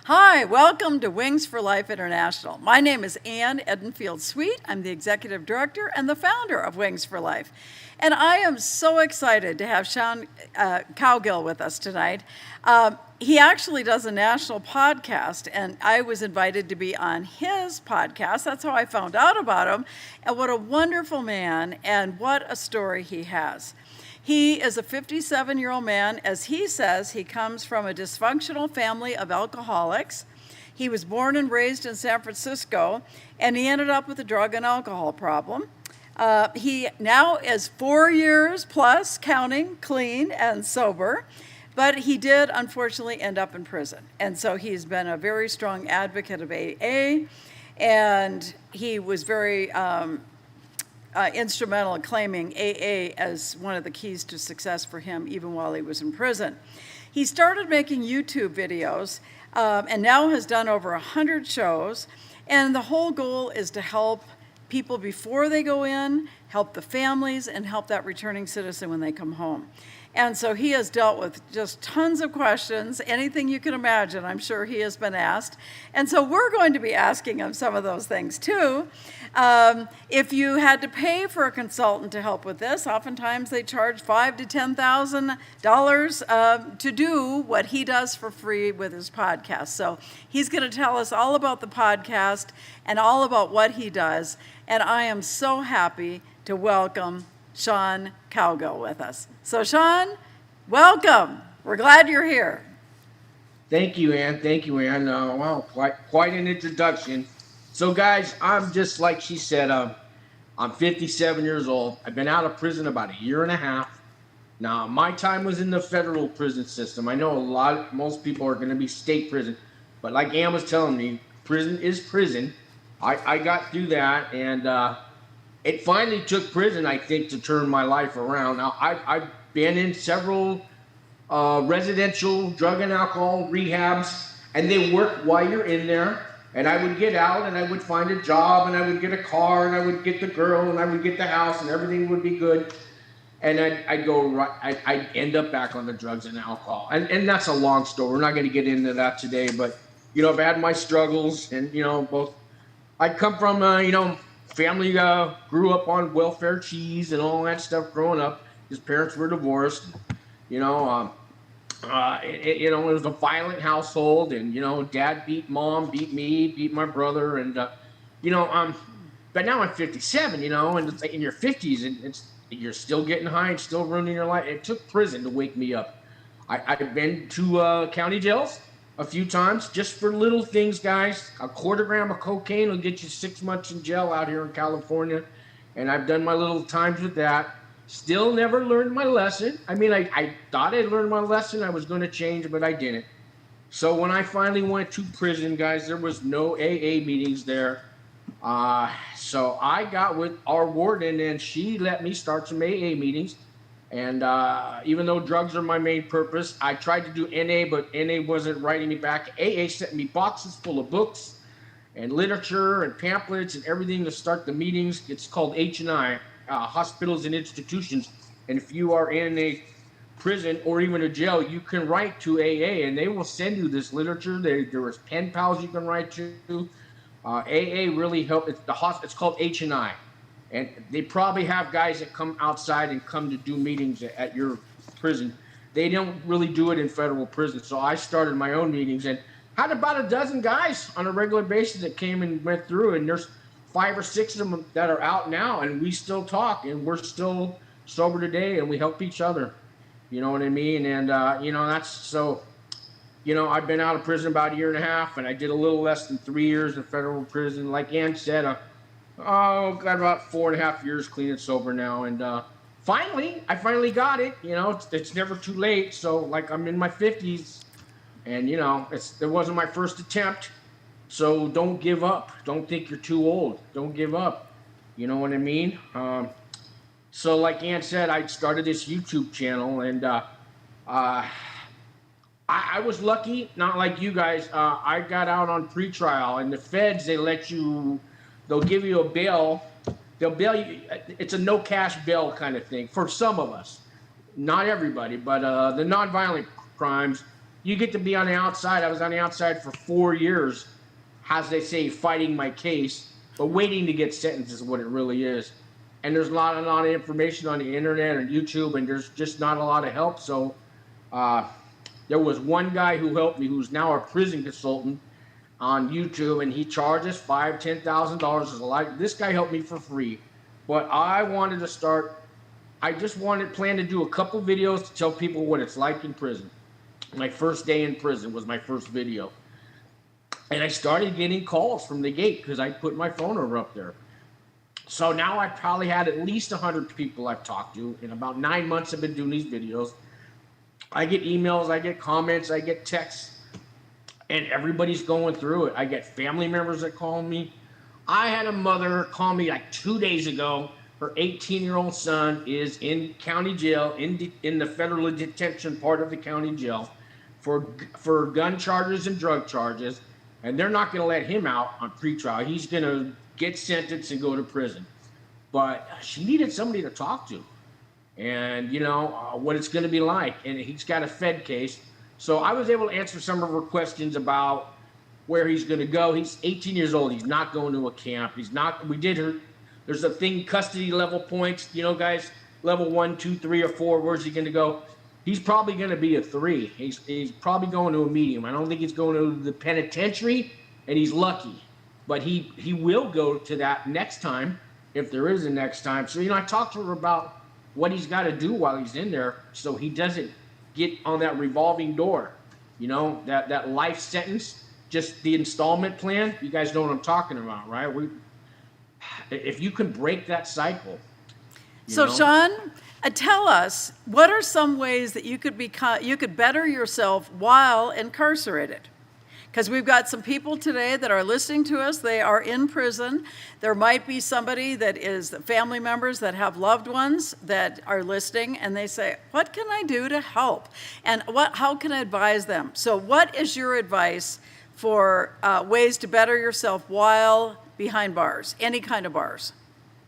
Hi, welcome to Wings for Life International. My name is Ann Edenfield Sweet. I'm the executive director and the founder of Wings for Life. And I am so excited to have Sean Cowgill with us tonight. He actually does a national podcast, and I was invited to be on his podcast. That's how I found out about him. And what a wonderful man, and what a story he has. He is a 57-year-old man. As he says, he comes from a dysfunctional family of alcoholics. He was born and raised in San Francisco, and he ended up with a drug and alcohol problem. He now is 4 years plus, counting, clean and sober, but he did unfortunately end up in prison. And so he's been a very strong advocate of AA, and he was very instrumental in claiming AA as one of the keys to success for him, even while he was in prison. He started making YouTube videos and now has done over 100 shows. And the whole goal is to help people before they go in, help the families, and help that returning citizen when they come home. And so he has dealt with just tons of questions, anything you can imagine, I'm sure he has been asked. And so we're going to be asking him some of those things too. If you had to pay for a consultant to help with this, oftentimes they charge $5,000 to $10,000 to do what he does for free with his podcast. So he's going to tell us all about the podcast and all about what he does. And I am so happy to welcome Sean Cowgill with us. So Sean, welcome. We're glad you're here. Thank you, Ann. Thank you, Ann. Wow, quite an introduction. So, guys, I'm just like she said. I'm 57 years old. I've been out of prison about a year and a half. Now, my time was in the federal prison system. I know most people are going to be state prison, but like Ann was telling me, prison is prison. I got through that, and it finally took prison, I think, to turn my life around. Now, I've been in several residential drug and alcohol rehabs, and they work while you're in there. And I would get out, and I would find a job, and I would get a car, and I would get the girl, and I would get the house, and everything would be good. And I'd end up back on the drugs and alcohol. And that's a long story. We're not going to get into that today, but, I've had my struggles, and, both. I come from, family grew up on welfare cheese and all that stuff growing up. His parents were divorced. It was a violent household, and dad beat mom, beat me, beat my brother, and but now I'm 57, and it's like in your 50s, and you're still getting high and still ruining your life. It took prison to wake me up. I've been to county jails a few times just for little things, guys. A quarter gram of cocaine will get you 6 months in jail out here in California, and I've done my little times with that. Still never learned my lesson. I mean, I thought I'd learned my lesson. I was going to change, but I didn't. So when I finally went to prison, guys, there was no AA meetings there. So I got with our warden, and she let me start some AA meetings. And even though drugs are my main purpose, I tried to do NA, but NA wasn't writing me back. AA sent me boxes full of books and literature and pamphlets and everything to start the meetings. It's called H&I. Hospitals and institutions, and if you are in a prison or even a jail, you can write to AA, and they will send you this literature. There is pen pals you can write to. AA really helped. It's called H&I, and they probably have guys that come outside and come to do meetings at your prison. They don't really do it in federal prison, so I started my own meetings and had about a dozen guys on a regular basis that came and went through, and there's 5 or 6 of them that are out now, and we still talk, and we're still sober today, and we help each other. You know what I mean? And, that's so, I've been out of prison about a year and a half, and I did a little less than 3 years in federal prison. Like Ann said, got about 4.5 years clean and sober now, and I finally got it. It's never too late, so, like, I'm in my 50s, and, it wasn't my first attempt. So don't give up. Don't think you're too old. Don't give up. You know what I mean? So like Ann said, I started this YouTube channel, and I was lucky, not like you guys. I got out on pretrial, and the feds, they'll give you a bail. They'll bail you. It's a no cash bail kind of thing for some of us. Not everybody, but the nonviolent crimes, you get to be on the outside. I was on the outside for 4 years, as they say, fighting my case, but waiting to get sentenced is what it really is. And there's not a lot of information on the internet and YouTube, and there's just not a lot of help. So there was one guy who helped me, who's now a prison consultant on YouTube, and he charges $5,000-$10,000 as a life. This guy helped me for free, but I wanted to start. I just planned to do a couple videos to tell people what it's like in prison. My first day in prison was my first video. And I started getting calls from the gate because I put my phone number up there. So now I probably had at least 100 people I've talked to. In about 9 months I've been doing these videos. I get emails, I get comments, I get texts, and everybody's going through it. I get family members that call me. I had a mother call me like 2 days ago. Her 18-year-old son is in county jail, in the federal detention part of the county jail for gun charges and drug charges, and they're not going to let him out on pretrial. He's going to get sentenced and go to prison. But she needed somebody to talk to, and what it's going to be like. And he's got a Fed case, so I was able to answer some of her questions about where he's going to go. He's 18 years old. He's not going to a camp. He's not. We did her. There's a thing, custody level points. Guys, level 1, 2, 3, or 4. Where's he going to go? He's probably going to be a 3. He's probably going to a medium. I don't think he's going to the penitentiary, and he's lucky. But he will go to that next time, if there is a next time. So, I talked to her about what he's got to do while he's in there so he doesn't get on that revolving door. That life sentence, just the installment plan. You guys know what I'm talking about, right? If you can break that cycle. So, Sean, tell us, what are some ways that you could better yourself while incarcerated? Because we've got some people today that are listening to us. They are in prison. There might be somebody that is family members that have loved ones that are listening, and they say, what can I do to help? And how can I advise them? So what is your advice for ways to better yourself while behind bars, any kind of bars?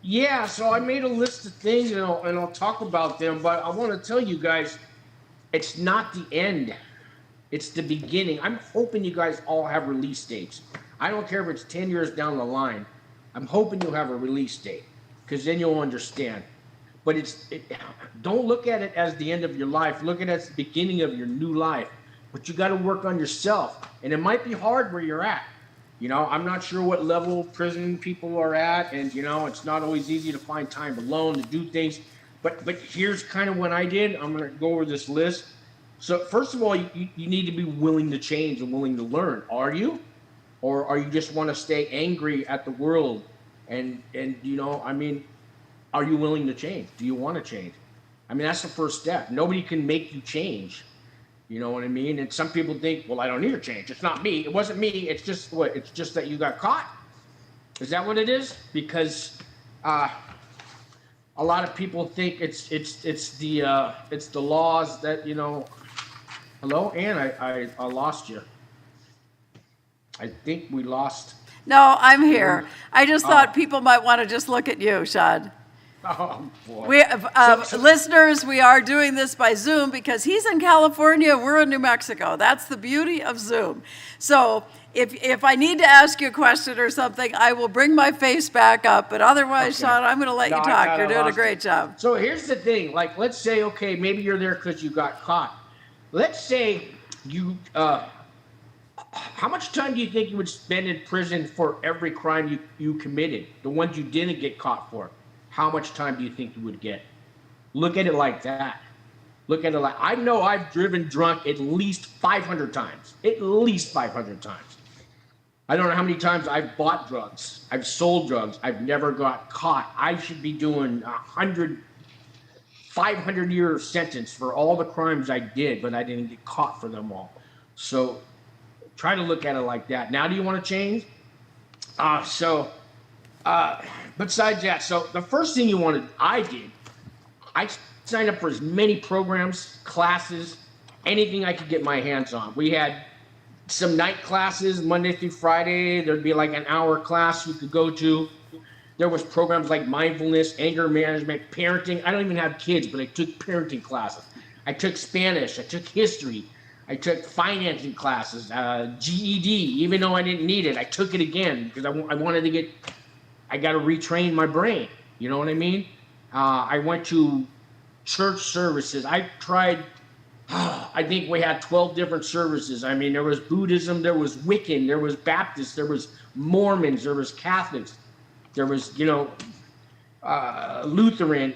Yeah, so I made a list of things, and I'll talk about them, but I want to tell you guys, it's not the end. It's the beginning. I'm hoping you guys all have release dates. I don't care if it's 10 years down the line. I'm hoping you'll have a release date, because then you'll understand. But don't look at it as the end of your life. Look at it as the beginning of your new life. But you got to work on yourself, and it might be hard where you're at. I'm not sure what level prison people are at, and it's not always easy to find time alone to do things. But here's kind of what I did. I'm going to go over this list. So first of all, you need to be willing to change and willing to learn. Are you? Or are you just want to stay angry at the world? And are you willing to change? Do you want to change? That's the first step. Nobody can make you change. You know what I mean? And some people think, well, I don't need to change. It's not me. It wasn't me. It's just what? It's just that you got caught. Is that what it is? Because a lot of people think it's the laws that Hello, Ann. I lost you. I think we lost. No, I'm here. I just thought people might want to just look at you, Sean. Oh, boy. Listeners, we are doing this by Zoom because he's in California, we're in New Mexico. That's the beauty of Zoom. So if I need to ask you a question or something, I will bring my face back up. But otherwise, okay. Sean, I'm going to let you talk. You're doing a great job. So here's the thing. Like, let's say, okay, maybe you're there because you got caught. Let's say you, how much time do you think you would spend in prison for every crime you committed? The ones you didn't get caught for? How much time do you think you would get? Look at it like that. Look at it like, I know I've driven drunk at least 500 times. At least 500 times. I don't know how many times I've bought drugs. I've sold drugs. I've never got caught. I should be doing 500-year sentence for all the crimes I did, but I didn't get caught for them all. So try to look at it like that. Now, do you want to change? Besides that, so the first thing I signed up for as many programs, classes, anything I could get my hands on. We had some night classes, Monday through Friday. There'd be like an hour class you could go to. There was programs like mindfulness, anger management, parenting. I don't even have kids, but I took parenting classes. I took Spanish. I took history. I took financing classes, GED, even though I didn't need it. I took it again because I wanted to get, I got to retrain my brain. You know what I mean? I went to church services. I tried, I think we had 12 different services. I mean, there was Buddhism, there was Wiccan, there was Baptist, there was Mormons, there was Catholics, there was, Lutheran.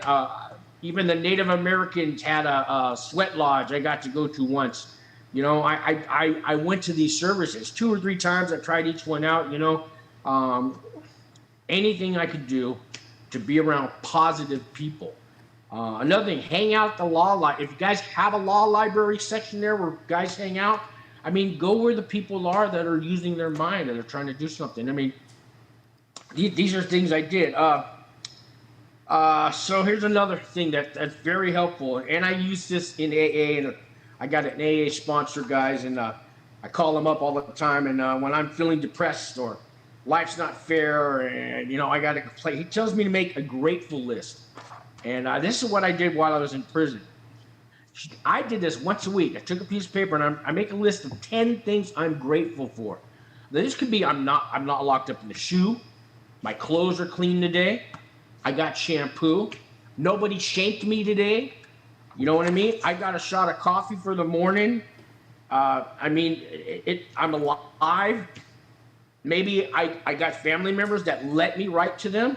Even the Native Americans had a sweat lodge I got to go to once. I went to these services 2 or 3 times. I tried each one out, anything I could do to be around positive people. Another thing, hang out at the law library. If you guys have a law library section there where guys hang out, I mean, go where the people are that are using their mind and are trying to do something. I mean, these are things I did. So here's another thing that's very helpful, and I use this in AA, and I got an AA sponsor, guys, and I call them up all the time, and when I'm feeling depressed or life's not fair, and I got to complain, he tells me to make a grateful list, and this is what I did while I was in prison. I did this once a week. I took a piece of paper and I make a list of 10 things I'm grateful for. This could be I'm not locked up in the shoe, my clothes are clean today, I got shampoo, nobody shanked me today. You know what I mean? I got a shot of coffee for the morning. I'm alive. Maybe I got family members that let me write to them.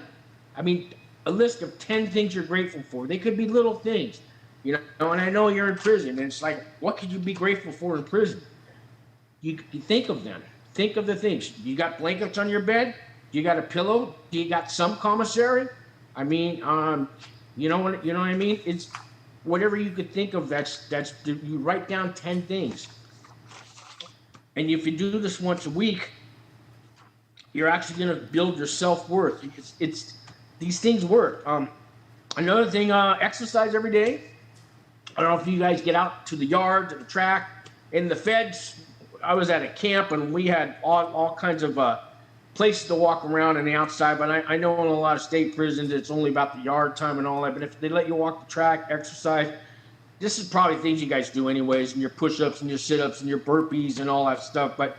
I mean, a list of 10 things you're grateful for. They could be little things, and I know you're in prison, and it's like, what could you be grateful for in prison? You think of them. Think of the things. You got blankets on your bed? You got a pillow? Do you got some commissary? I mean, you know what I mean? It's whatever you could think of. That's you write down 10 things, and if you do this once a week, you're actually going to build your self-worth. It's these things work. Another thing, exercise every day. I don't know if you guys get out to the yard, to the track. In the feds, I was at a camp, and we had all kinds of places to walk around in the outside, but I know in a lot of state prisons it's only about the yard time and all that, but if they let you walk the track, exercise, this is probably things you guys do anyways, and your push-ups and your sit-ups and your burpees and all that stuff, but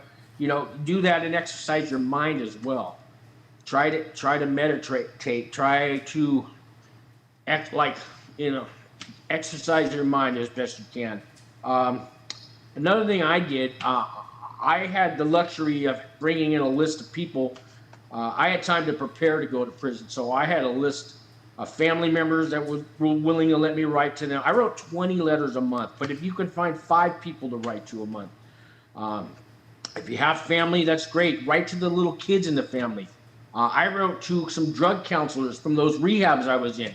do that and exercise your mind as well. Try to meditate, try to exercise your mind as best you can. Another thing I did, I had the luxury of bringing in a list of people. I had time to prepare to go to prison, so I had a list of family members that were willing to let me write to them. I wrote 20 letters a month, but if you could find 5 people to write to a month, if you have family, that's great. Write to the little kids in the family. I wrote to some drug counselors from those rehabs I was in.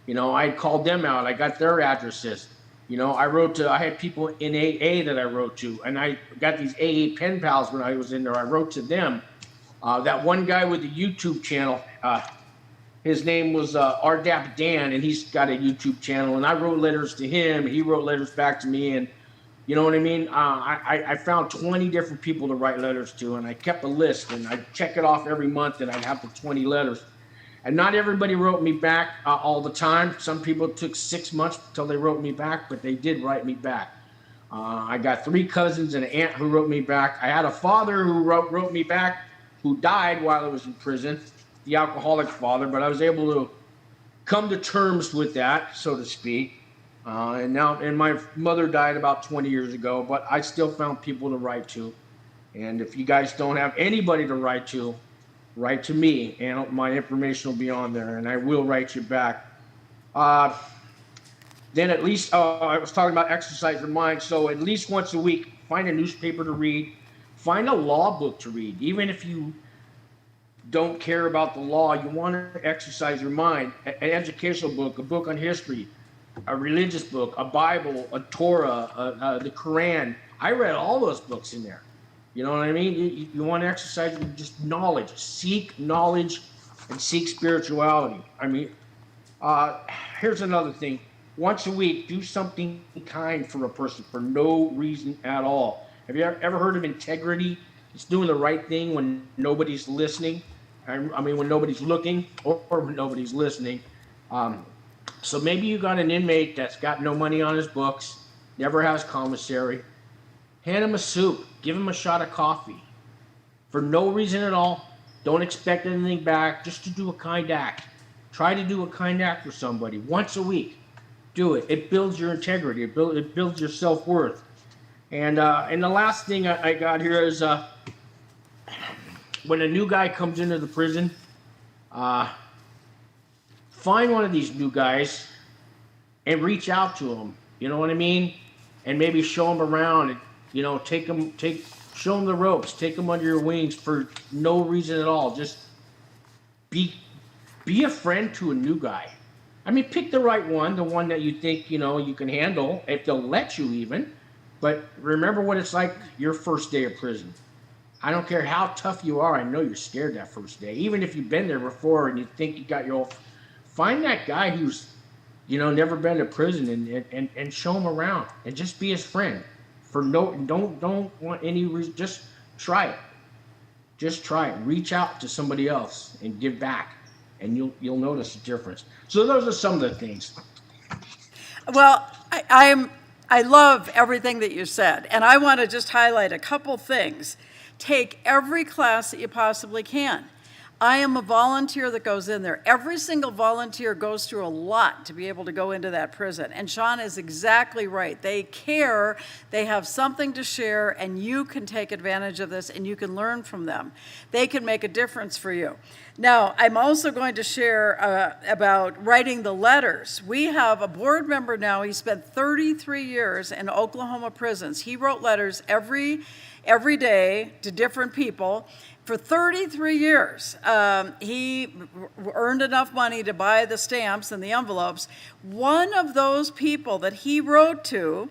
I called them out. I got their addresses. I had people in AA that I wrote to, and I got these AA pen pals when I was in there. I wrote to them. That one guy with the YouTube channel, his name was RDAP Dan, and he's got a YouTube channel, and I wrote letters to him, and he wrote letters back to me, and you know what I mean? I found 20 different people to write letters to, and I kept a list, and I'd check it off every month, and I'd have the 20 letters. And not everybody wrote me back all the time. Some people took 6 months until they wrote me back, but they did write me back. I got 3 cousins and an aunt who wrote me back. I had a father who wrote me back, who died while I was in prison, the alcoholic father, but I was able to come to terms with that, so to speak. And my mother died about 20 years ago, but I still found people to write to. And if you guys don't have anybody to write to me, and my information will be on there, and I will write you back. Then at least, I was talking about exercise your mind, so at least once a week, find a newspaper to read, find a law book to read. Even if you don't care about the law, you want to exercise your mind. An educational book, a book on history, a religious book, a Bible, a Torah, the Quran. I read all those books in there. You know what I mean? You want to exercise just knowledge. Seek knowledge and seek spirituality. I mean, here's another thing. Once a week, do something kind for a person for no reason at all. Have you ever heard of integrity? It's doing the right thing when nobody's listening. I mean, when nobody's looking or when nobody's listening. So maybe you got an inmate that's got no money on his books, never has commissary. hand him a soup, give him a shot of coffee. For no reason at all. Don't expect anything back, just to do a kind act. Try to do a kind act for somebody once a week. Do it. It builds your integrity. It builds your self-worth. And the last thing I got here is when a new guy comes into the prison, find one of these new guys and reach out to them. You know what I mean? And maybe show them around and, you know, show them the ropes, take them under your wings for no reason at all. Just be a friend to a new guy. I mean, pick the right one, the one that you think, you know, you can handle, if they'll let you even. But remember what it's like your first day of prison. I don't care how tough you are. I know you're scared that first day. Even if you've been there before and you think you got your own, find that guy who's, you know, never been to prison and show him around and just be his friend. Don't want any reason. Just try it. Just try it. Reach out to somebody else and give back, and you'll notice a difference. So those are some of the things. Well, I love everything that you said, and I want to just highlight a couple things. Take every class that you possibly can. I am a volunteer that goes in there. Every single volunteer goes through a lot to be able to go into that prison. And Sean is exactly right. They care, they have something to share, and you can take advantage of this and you can learn from them. They can make a difference for you. Now, I'm also going to share about writing the letters. We have a board member now. He spent 33 years in Oklahoma prisons. He wrote letters every day to different people. For 33 years, he earned enough money to buy the stamps and the envelopes. One of those people that he wrote to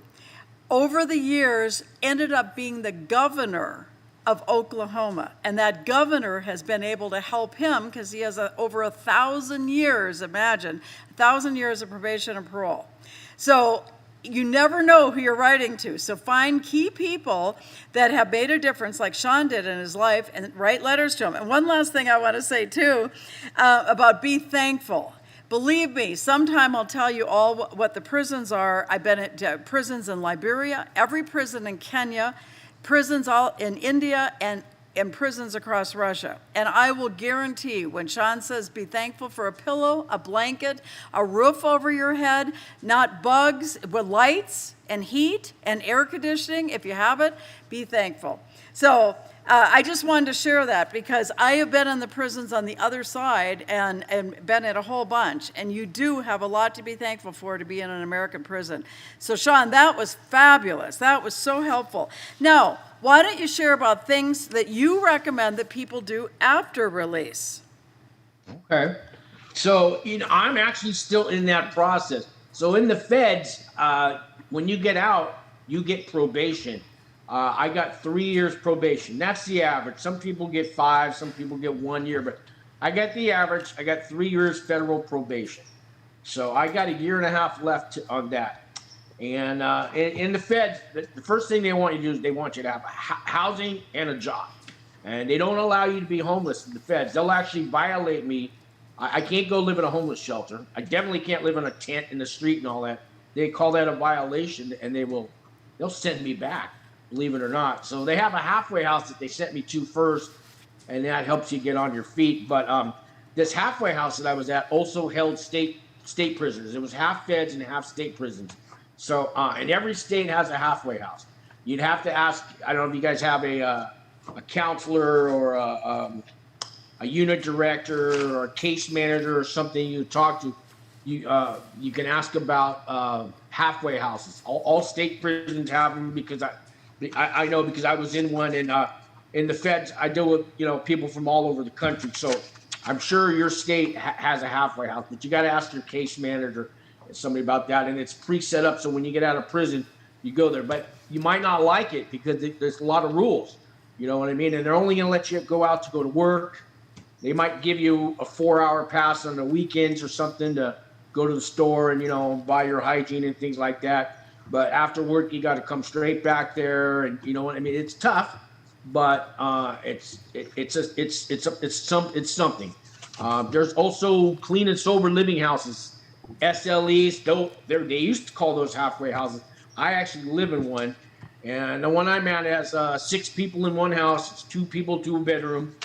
over the years ended up being the governor of Oklahoma. And that governor has been able to help him because he has over 1,000 years, imagine, 1,000 years of probation and parole. So you never know who you're writing to. So find key people that have made a difference like Sean did in his life and write letters to them. And one last thing I want to say too about be thankful. Believe me, sometime I'll tell you all what the prisons are. I've been at prisons in Liberia, every prison in Kenya, prisons all in India, and prisons across Russia. And I will guarantee when Sean says be thankful for a pillow, a blanket, a roof over your head, not bugs, with lights and heat and air conditioning, if you have it, be thankful. So I just wanted to share that because I have been in the prisons on the other side and been at a whole bunch. And you do have a lot to be thankful for to be in an American prison. So Sean, that was fabulous. That was so helpful. Now, why don't you share about things that you recommend that people do after release? Okay. So, you know, I'm actually still in that process. So in the feds, when you get out, you get probation. I got 3 years probation. That's the average. Some people get 5, some people get 1 year, but I got the average. I got 3 years federal probation. So I got a year and a half left on that. And in the feds, the first thing they want you to do is they want you to have housing and a job. And they don't allow you to be homeless in the feds. They'll actually violate me. I can't go live in a homeless shelter. I definitely can't live in a tent in the street and all that. They call that a violation, and they'll send me back, believe it or not. So they have a halfway house that they sent me to first, and that helps you get on your feet. But this halfway house that I was at also held state prisoners. It was half feds and half state prisons. So, and every state has a halfway house. You'd have to ask, I don't know if you guys have a counselor or a unit director or a case manager or something you talk to. You can ask about halfway houses. All state prisons have them because I know because I was in one, and in the feds, I deal with people from all over the country. So I'm sure your state has a halfway house, but you got to ask your case manager somebody about that, and it's pre-set up. So when you get out of prison, you go there, but you might not like it because there's a lot of rules. You know what I mean? And they're only going to let you go out to go to work. They might give you a 4-hour pass on the weekends or something to go to the store and buy your hygiene and things like that. But after work, you got to come straight back there, and it's tough, but it's something. There's also clean and sober living houses. SLEs, they used to call those halfway houses. I actually live in one, And the one I'm at has 6 people in one house. It's 2 people, 2 bedroom.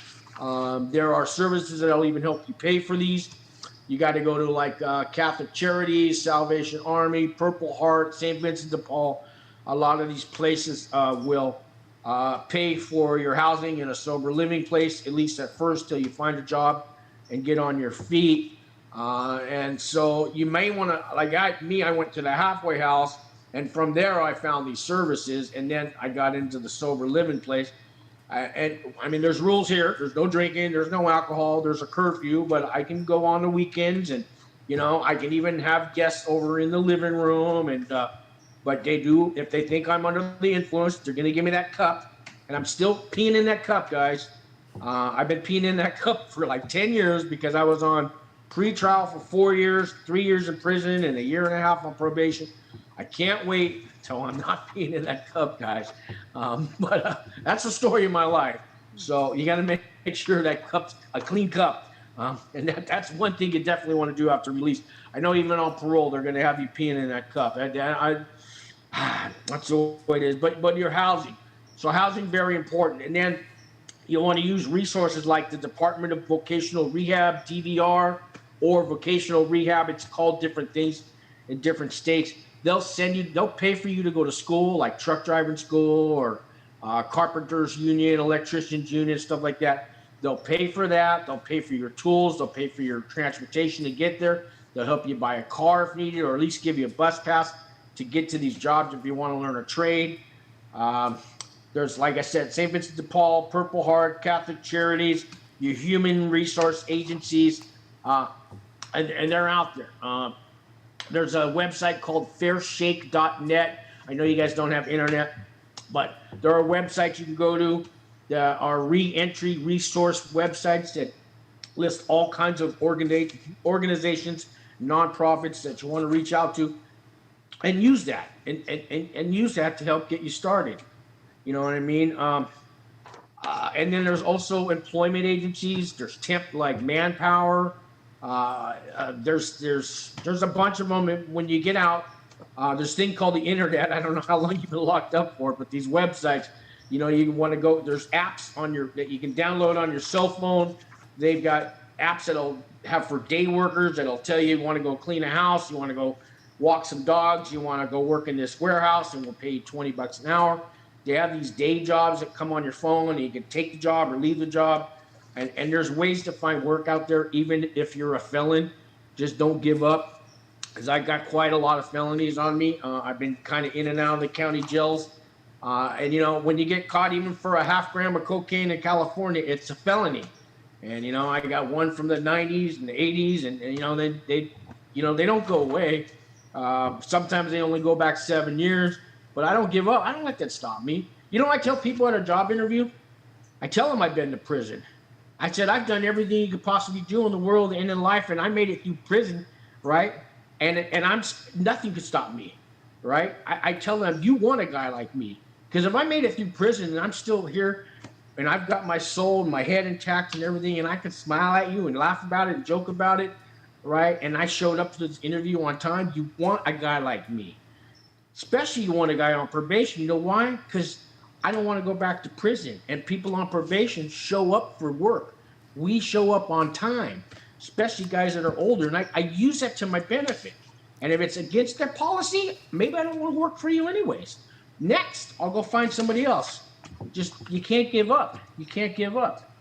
There are services that'll even help you pay for these. You got to go to like Catholic Charities, Salvation Army, Purple Heart, St. Vincent de Paul. A lot of these places will pay for your housing in a sober living place, at least at first, till you find a job and get on your feet. And so you may want to, like I went to the halfway house, and from there I found these services, and then I got into the sober living place. And I mean, there's rules here. There's no drinking. There's no alcohol. There's a curfew, but I can go on the weekends, and I can even have guests over in the living room. And but they do, if they think I'm under the influence, they're gonna give me that cup, and I'm still peeing in that cup, guys. I've been peeing in that cup for like 10 years because I was on pre-trial for 4 years, 3 years in prison, and a year and a half on probation. I can't wait till I'm not peeing in that cup, guys. But that's the story of my life. So you got to make sure that cup's a clean cup. And that's one thing you definitely want to do after release. I know even on parole, they're going to have you peeing in that cup. That's the way it is. But your housing. So housing, very important. And then you want to use resources like the Department of Vocational Rehab, DVR, or vocational rehab. It's called different things in different states. They'll pay for you to go to school, like truck driving school or carpenters union, electricians union, stuff like that. They'll pay for that. They'll pay for your tools. They'll pay for your transportation to get there. They'll help you buy a car if needed, or at least give you a bus pass to get to these jobs if you want to learn a trade. There's, like I said, St. Vincent de Paul, Purple Heart, Catholic Charities, your human resource agencies, and they're out there. There's a website called fairshake.net. I know you guys don't have internet, but there are websites you can go to. There are re-entry resource websites that list all kinds of organizations, nonprofits that you want to reach out to, and use that and use that to help get you started. You know what I mean? And then there's also employment agencies. There's temp like Manpower. There's a bunch of them. When you get out, there's a thing called the internet. I don't know how long you've been locked up for, but these websites, you want to go. There's apps that you can download on your cell phone. They've got apps that'll have for day workers that'll tell you want to go clean a house, you want to go walk some dogs, you want to go work in this warehouse, and we'll pay you $20 an hour. They have these day jobs that come on your phone, and you can take the job or leave the job. And there's ways to find work out there, even if you're a felon. Just don't give up, because I got quite a lot of felonies on me. I've been kind of in and out of the county jails. And, when you get caught even for a half gram of cocaine in California, it's a felony. And, I got one from the 90s and the 80s, and they don't go away. Sometimes they only go back 7 years. But I don't give up. I don't let that stop me. I tell people at a job interview, I tell them I've been to prison. I said, I've done everything you could possibly do in the world and in life, and I made it through prison, right? And nothing could stop me, right? I tell them, you want a guy like me. Because if I made it through prison and I'm still here, and I've got my soul and my head intact and everything, and I can smile at you and laugh about it and joke about it, right? And I showed up to this interview on time, you want a guy like me. Especially you want a guy on probation. You know why? Because I don't want to go back to prison. And people on probation show up for work. We show up on time, especially guys that are older. And I use that to my benefit. And if it's against their policy, maybe I don't want to work for you anyways. Next, I'll go find somebody else. Just, you can't give up. You can't give up.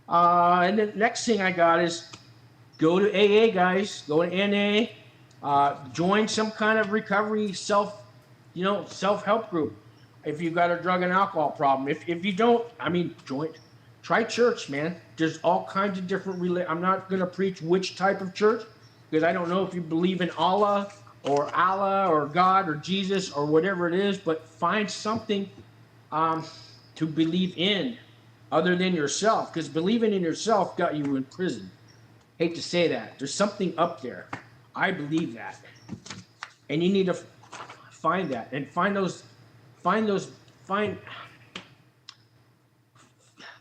And the next thing I got is go to AA, guys. Go to NA. Join some kind of recovery self-help group. If you've got a drug and alcohol problem, if you don't, try church, man. There's all kinds of different I'm not going to preach which type of church, because I don't know if you believe in Allah or God or Jesus or whatever it is, but find something to believe in other than yourself, because believing in yourself got you in prison. Hate to say that. There's something up there. I believe that. And you need to find that and find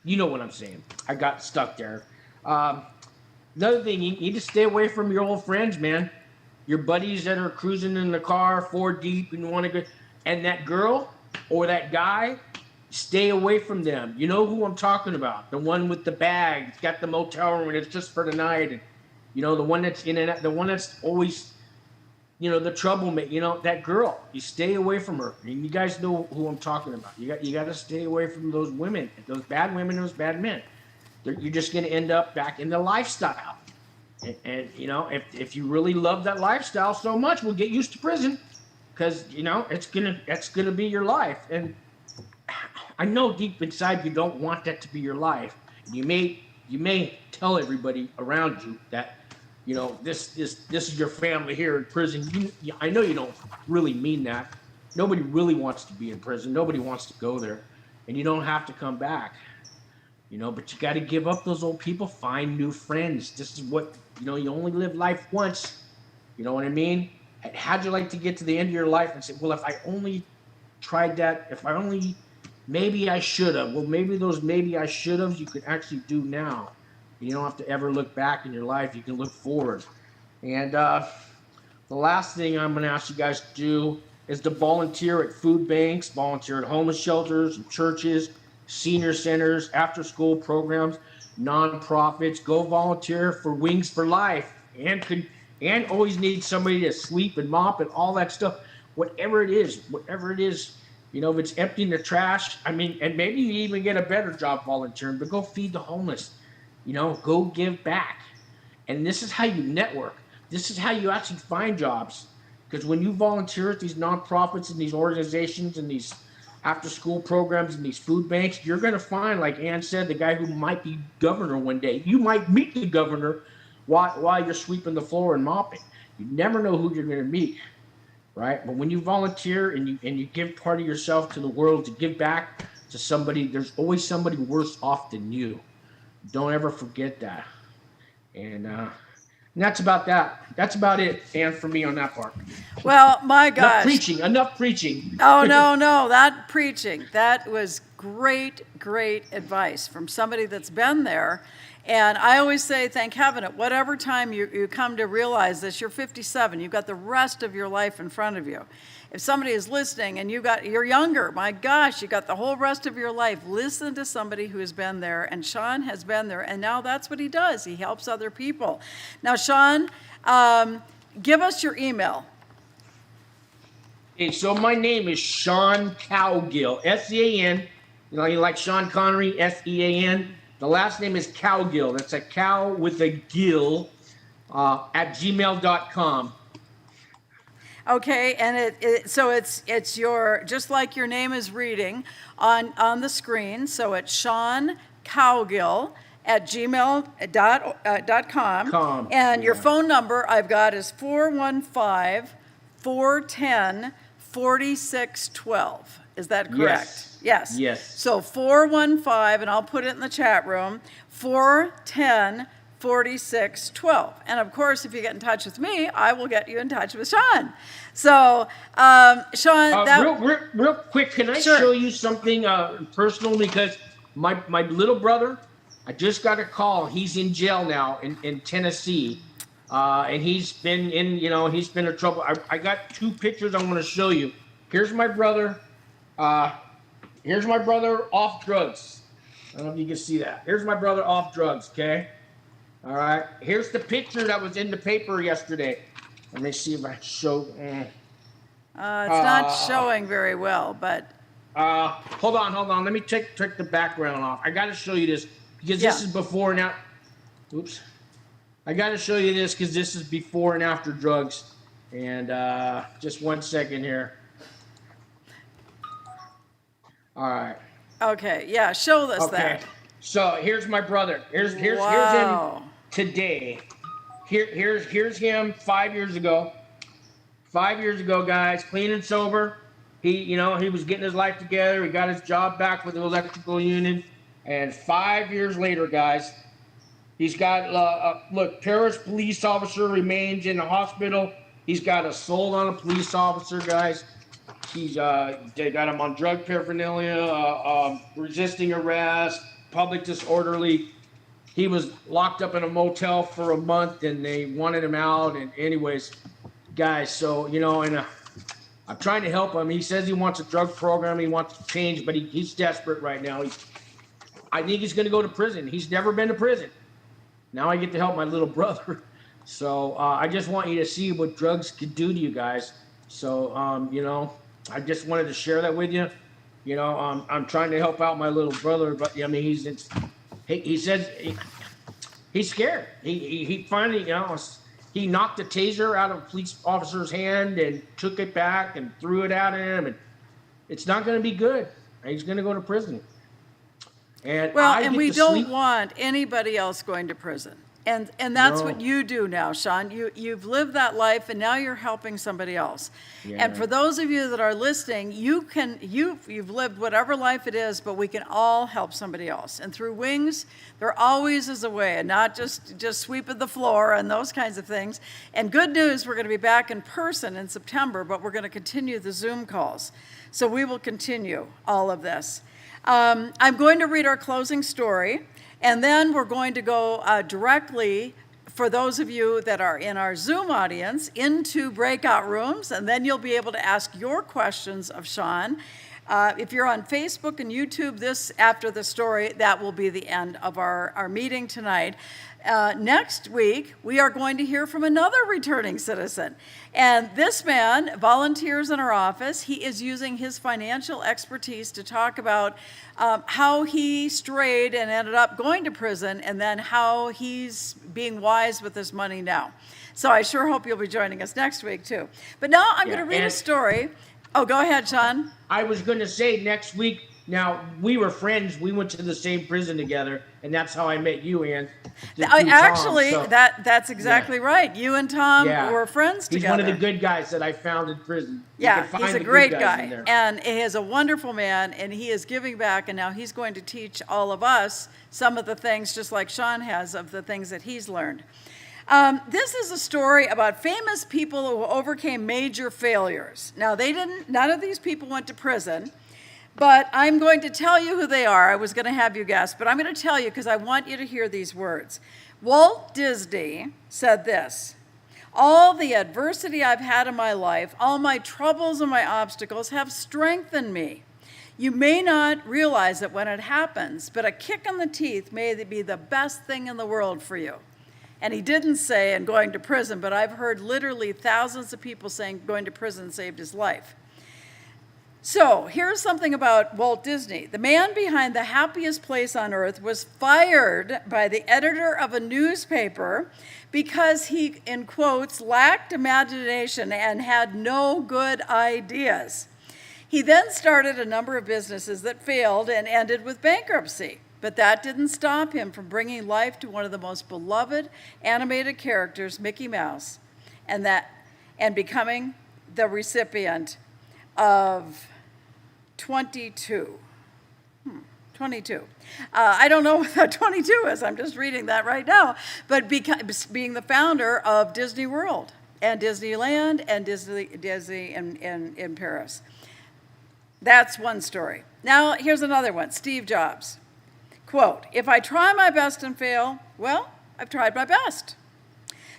you know what I'm saying. I got stuck there. Another thing, you need to stay away from your old friends, man. Your buddies that are cruising in the car 4 deep and want to go, and that girl or that guy, stay away from them. You know who I'm talking about? The one with the bag, it's got the motel room, and it's just for the night. And the one that's in and out, the one that's always, the troublemaker. That girl. You stay away from her. And you guys know who I'm talking about. You got to stay away from those women, those bad women, those bad men. You're just going to end up back in the lifestyle. And if you really love that lifestyle so much, we'll get used to prison, because it's gonna be your life. And I know deep inside you don't want that to be your life. You may tell everybody around you that this is your family here in prison. I know you don't really mean that. Nobody really wants to be in prison. Nobody wants to go there, and you don't have to come back. But you got to give up those old people, find new friends. This is what, you only live life once. You know what I mean? How'd you like to get to the end of your life and say, well, if I only tried that, maybe I should have. Well, maybe those maybe I should have, you could actually do now. You don't have to ever look back in your life. You can look forward. And the last thing I'm going to ask you guys to do is to volunteer at food banks, volunteer at homeless shelters and churches, senior centers, after-school programs, nonprofits. Go volunteer for Wings for Life, and always need somebody to sweep and mop and all that stuff. Whatever it is, if it's emptying the trash, and maybe you even get a better job volunteering, but go feed the homeless. Go give back. And this is how you network. This is how you actually find jobs. Because when you volunteer at these nonprofits and these organizations and these after-school programs and these food banks, you're going to find, like Ann said, the guy who might be governor one day. You might meet the governor while you're sweeping the floor and mopping. You never know who you're going to meet, right? But when you volunteer and you give part of yourself to the world, to give back to somebody, there's always somebody worse off than you. Don't ever forget that. And that's about that. That's about it, Ann, for me on that part. Well, my gosh. Enough preaching. Oh, no, that preaching. That was great advice from somebody that's been there. And I always say, thank heaven, at whatever time you come to realize this, you're 57, you've got the rest of your life in front of you. If somebody is listening and you're younger, my gosh, you got the whole rest of your life. Listen to somebody who has been there, and Sean has been there, and now that's what he does. He helps other people. Now, Sean, give us your email. Okay, so my name is Sean Cowgill, S-E-A-N. You like Sean Connery, S-E-A-N. The last name is Cowgill. That's a cow with a gill, at gmail.com. Okay, and so it's your, just like your name is reading on the screen. So it's Sean Cowgill at gmail.com. And your phone number I've got is 415-410-4612. Is that correct? Yes. So 415, and I'll put it in the chat room, 410-4612. And of course, if you get in touch with me, I will get you in touch with Sean. So, Sean, real quick, can I Sure. show you something personal? Because my little brother, I just got a call. He's in jail now in Tennessee, and he's been he's been in trouble. I got two pictures I'm going to show you. Here's my brother. Here's my brother off drugs. I don't know if you can see that. Here's my brother off drugs. Okay. All right, here's the picture that was in the paper yesterday. Let me see if I show. it's not showing very well, but. Hold on. Let me take the background off. I got to show you this because this is before and now. Oops. I got to show you this because this is before and after drugs. And just 1 second here. All right. Okay, yeah, show us that. So here's my brother. Here's him today. Here's him 5 years ago. 5 years ago, guys, clean and sober. He was getting his life together. He got his job back with the electrical union. And 5 years later, guys, he's got Paris police officer remains in the hospital. He's got assault on a police officer, guys. They got him on drug paraphernalia, resisting arrest, public disorderly. He was locked up in a motel for a month, and they wanted him out. And anyways, guys, so and I'm trying to help him. He says he wants a drug program. He wants to change, but he's desperate right now. I think he's going to go to prison. He's never been to prison. Now I get to help my little brother. So I just want you to see what drugs could do to you guys. So, I just wanted to share that with you. I'm trying to help out my little brother, but I mean, he says he's scared. He finally, he knocked the taser out of a police officer's hand and took it back and threw it at him. And it's not going to be good. He's going to go to prison. And we don't want anybody else going to prison. And that's what you do now, Sean. You've lived that life, and now you're helping somebody else. Yeah. And for those of you that are listening, you've lived whatever life it is, but we can all help somebody else. And through Wings, there always is a way, and not just sweeping the floor and those kinds of things. And good news, we're going to be back in person in September, but we're going to continue the Zoom calls. So we will continue all of this. I'm going to read our closing story. And then we're going to go directly, for those of you that are in our Zoom audience, into breakout rooms, and then you'll be able to ask your questions of Sean. If you're on Facebook and YouTube, after the story, that will be the end of our meeting tonight. Next week, we are going to hear from another returning citizen. And this man volunteers in our office. He is using his financial expertise to talk about how he strayed and ended up going to prison, and then how he's being wise with his money now. So I sure hope you'll be joining us next week, too. But now I'm going to read a story. Oh, go ahead, Sean. I was going to say next week. Now, we were friends. We went to the same prison together, and that's how I met you, Ann. That's exactly right. You and Tom were friends together. He's one of the good guys that I found in prison. Yeah, he's a great guy, and he is a wonderful man, and he is giving back, and now he's going to teach all of us some of the things, just like Sean has, of the things that he's learned. This is a story about famous people who overcame major failures. Now, none of these people went to prison. But I'm going to tell you who they are. I was going to have you guess, but I'm going to tell you because I want you to hear these words. Walt Disney said this: "All the adversity I've had in my life, all my troubles and my obstacles have strengthened me. You may not realize it when it happens, but a kick in the teeth may be the best thing in the world for you." And he didn't say, "and going to prison," but I've heard literally thousands of people saying going to prison saved his life. So here's something about Walt Disney. The man behind The Happiest Place on Earth was fired by the editor of a newspaper because he, in quotes, lacked imagination and had no good ideas. He then started a number of businesses that failed and ended with bankruptcy. But that didn't stop him from bringing life to one of the most beloved animated characters, Mickey Mouse, and becoming the recipient of 22. I don't know what that 22 is. I'm just reading that right now. But being the founder of Disney World and Disneyland and Disney in Paris. That's one story. Now, here's another one. Steve Jobs. Quote, "If I try my best and fail, well, I've tried my best."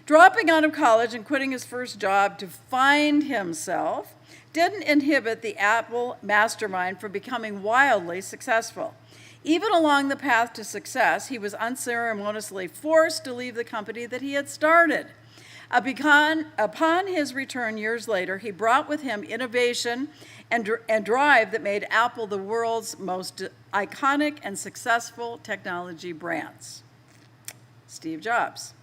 Dropping out of college and quitting his first job to find himself didn't inhibit the Apple mastermind from becoming wildly successful. Even along the path to success, he was unceremoniously forced to leave the company that he had started. Upon his return years later, he brought with him innovation and drive that made Apple the world's most iconic and successful technology brands. Steve Jobs.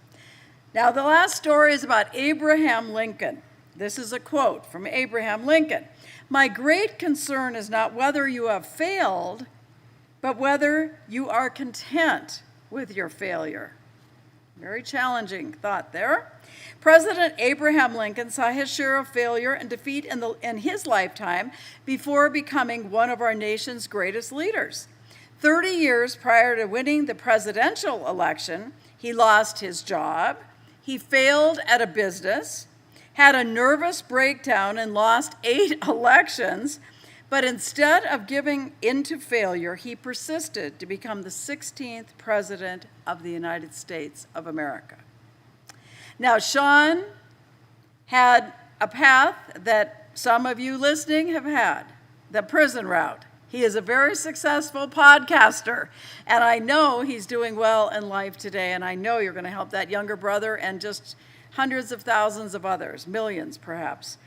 Now, the last story is about Abraham Lincoln. This is a quote from Abraham Lincoln. "My great concern is not whether you have failed, but whether you are content with your failure." Very challenging thought there. President Abraham Lincoln saw his share of failure and defeat in his lifetime before becoming one of our nation's greatest leaders. 30 years prior to winning the presidential election, he lost his job, he failed at a business, had a nervous breakdown and lost 8 elections, but instead of giving in to failure, he persisted to become the 16th president of the United States of America. Now, Sean had a path that some of you listening have had, the prison route. He is a very successful podcaster, and I know he's doing well in life today, and I know you're going to help that younger brother and just hundreds of thousands of others, millions perhaps.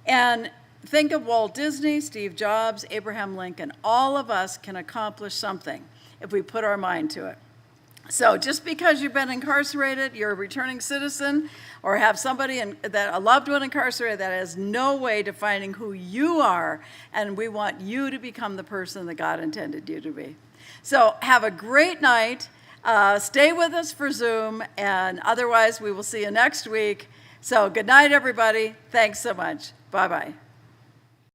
And think of Walt Disney, Steve Jobs, Abraham Lincoln. All of us can accomplish something if we put our mind to it. So just because you've been incarcerated, you're a returning citizen, or have somebody, a loved one incarcerated, that has no way defining who you are, and we want you to become the person that God intended you to be. So have a great night. Stay with us for Zoom, and otherwise we will see you next week. So good night, everybody. Thanks so much. Bye-bye.